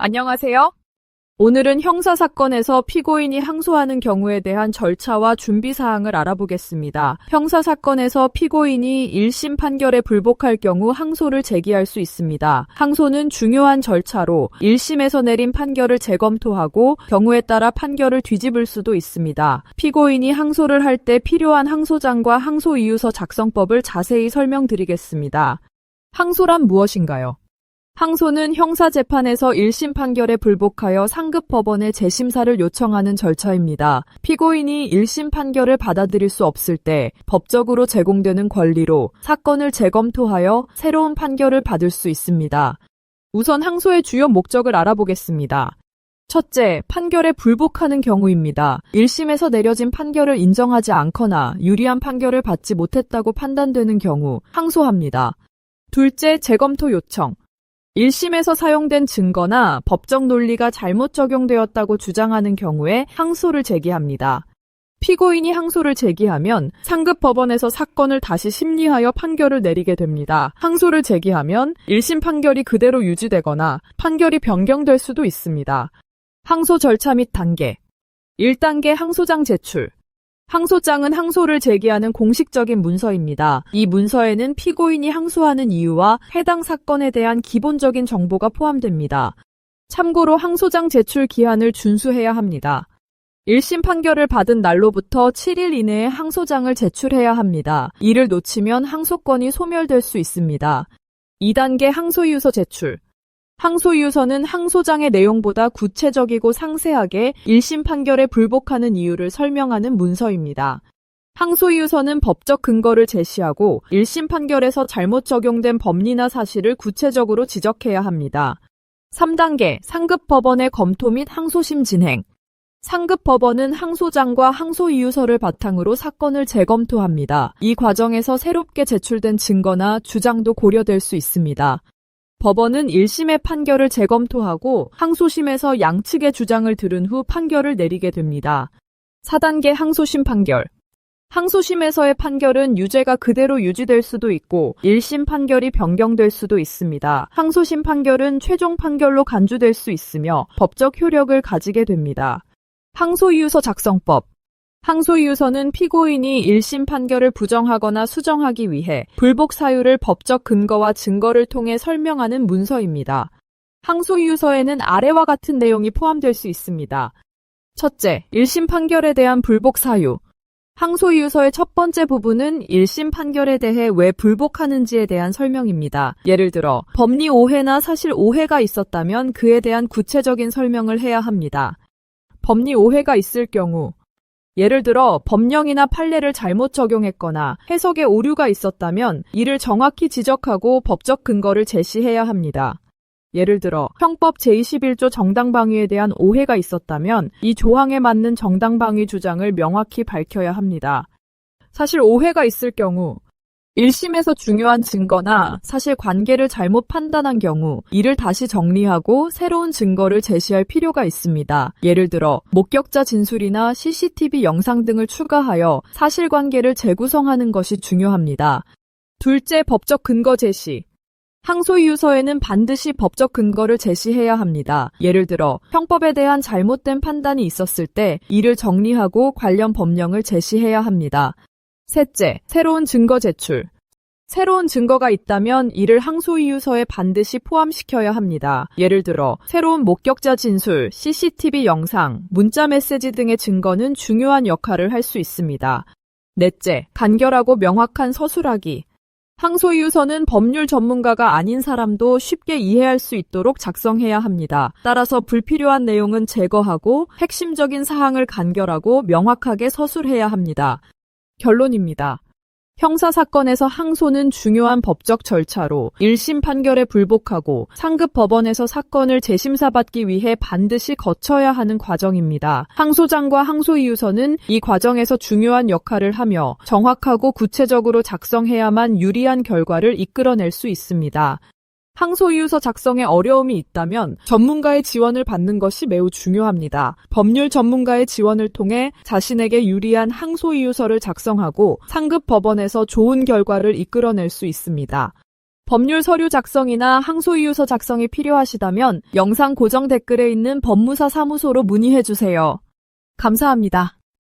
안녕하세요. 오늘은 형사사건에서 피고인이 항소하는 경우에 대한 절차와 준비사항을 알아보겠습니다. 형사사건에서 피고인이 1심 판결에 불복할 경우 항소를 제기할 수 있습니다. 항소는 중요한 절차로 1심에서 내린 판결을 재검토하고 경우에 따라 판결을 뒤집을 수도 있습니다. 피고인이 항소를 할 때 필요한 항소장과 항소이유서 작성법을 자세히 설명드리겠습니다. 항소란 무엇인가요? 항소는 형사재판에서 1심 판결에 불복하여 상급법원에 재심사를 요청하는 절차입니다. 피고인이 1심 판결을 받아들일 수 없을 때 법적으로 제공되는 권리로 사건을 재검토하여 새로운 판결을 받을 수 있습니다. 우선 항소의 주요 목적을 알아보겠습니다. 첫째, 판결에 불복하는 경우입니다. 1심에서 내려진 판결을 인정하지 않거나 유리한 판결을 받지 못했다고 판단되는 경우 항소합니다. 둘째, 재검토 요청. 1심에서 사용된 증거나 법적 논리가 잘못 적용되었다고 주장하는 경우에 항소를 제기합니다. 피고인이 항소를 제기하면 상급법원에서 사건을 다시 심리하여 판결을 내리게 됩니다. 항소를 제기하면 1심 판결이 그대로 유지되거나 판결이 변경될 수도 있습니다. 항소 절차 및 단계. 1단계 항소장 제출. 항소장은 항소를 제기하는 공식적인 문서입니다. 이 문서에는 피고인이 항소하는 이유와 해당 사건에 대한 기본적인 정보가 포함됩니다. 참고로 항소장 제출 기한을 준수해야 합니다. 1심 판결을 받은 날로부터 7일 이내에 항소장을 제출해야 합니다. 이를 놓치면 항소권이 소멸될 수 있습니다. 2단계 항소이유서 제출. 항소이유서는 항소장의 내용보다 구체적이고 상세하게 1심 판결에 불복하는 이유를 설명하는 문서입니다. 항소이유서는 법적 근거를 제시하고 1심 판결에서 잘못 적용된 법리나 사실을 구체적으로 지적해야 합니다. 3단계 상급법원의 검토 및 항소심 진행. 상급법원은 항소장과 항소이유서를 바탕으로 사건을 재검토합니다. 이 과정에서 새롭게 제출된 증거나 주장도 고려될 수 있습니다. 법원은 1심의 판결을 재검토하고 항소심에서 양측의 주장을 들은 후 판결을 내리게 됩니다. 4단계 항소심 판결. 항소심에서의 판결은 유죄가 그대로 유지될 수도 있고 1심 판결이 변경될 수도 있습니다. 항소심 판결은 최종 판결로 간주될 수 있으며 법적 효력을 가지게 됩니다. 항소이유서 작성법. 항소이유서는 피고인이 1심 판결을 부정하거나 수정하기 위해 불복 사유를 법적 근거와 증거를 통해 설명하는 문서입니다. 항소이유서에는 아래와 같은 내용이 포함될 수 있습니다. 첫째, 1심 판결에 대한 불복 사유. 항소이유서의 첫 번째 부분은 1심 판결에 대해 왜 불복하는지에 대한 설명입니다. 예를 들어 법리 오해나 사실 오해가 있었다면 그에 대한 구체적인 설명을 해야 합니다. 법리 오해가 있을 경우 예를 들어 법령이나 판례를 잘못 적용했거나 해석에 오류가 있었다면 이를 정확히 지적하고 법적 근거를 제시해야 합니다. 예를 들어 형법 제21조 정당방위에 대한 오해가 있었다면 이 조항에 맞는 정당방위 주장을 명확히 밝혀야 합니다. 사실 오해가 있을 경우 1심에서 중요한 증거나 사실관계를 잘못 판단한 경우 이를 다시 정리하고 새로운 증거를 제시할 필요가 있습니다. 예를 들어 목격자 진술이나 CCTV 영상 등을 추가하여 사실관계를 재구성하는 것이 중요합니다. 둘째, 법적 근거 제시. 항소이유서에는 반드시 법적 근거를 제시해야 합니다. 예를 들어 형법에 대한 잘못된 판단이 있었을 때 이를 정리하고 관련 법령을 제시해야 합니다. 셋째, 새로운 증거 제출. 새로운 증거가 있다면 이를 항소이유서에 반드시 포함시켜야 합니다. 예를 들어 새로운 목격자 진술, CCTV 영상, 문자 메시지 등의 증거는 중요한 역할을 할 수 있습니다. 넷째, 간결하고 명확한 서술하기. 항소이유서는 법률 전문가가 아닌 사람도 쉽게 이해할 수 있도록 작성해야 합니다. 따라서 불필요한 내용은 제거하고 핵심적인 사항을 간결하고 명확하게 서술해야 합니다. 결론입니다. 형사사건에서 항소는 중요한 법적 절차로 1심 판결에 불복하고 상급법원에서 사건을 재심사받기 위해 반드시 거쳐야 하는 과정입니다. 항소장과 항소이유서는 이 과정에서 중요한 역할을 하며 정확하고 구체적으로 작성해야만 유리한 결과를 이끌어낼 수 있습니다. 항소이유서 작성에 어려움이 있다면 전문가의 지원을 받는 것이 매우 중요합니다. 법률 전문가의 지원을 통해 자신에게 유리한 항소이유서를 작성하고 상급 법원에서 좋은 결과를 이끌어낼 수 있습니다. 법률 서류 작성이나 항소이유서 작성이 필요하시다면 영상 고정 댓글에 있는 법무사 사무소로 문의해 주세요. 감사합니다.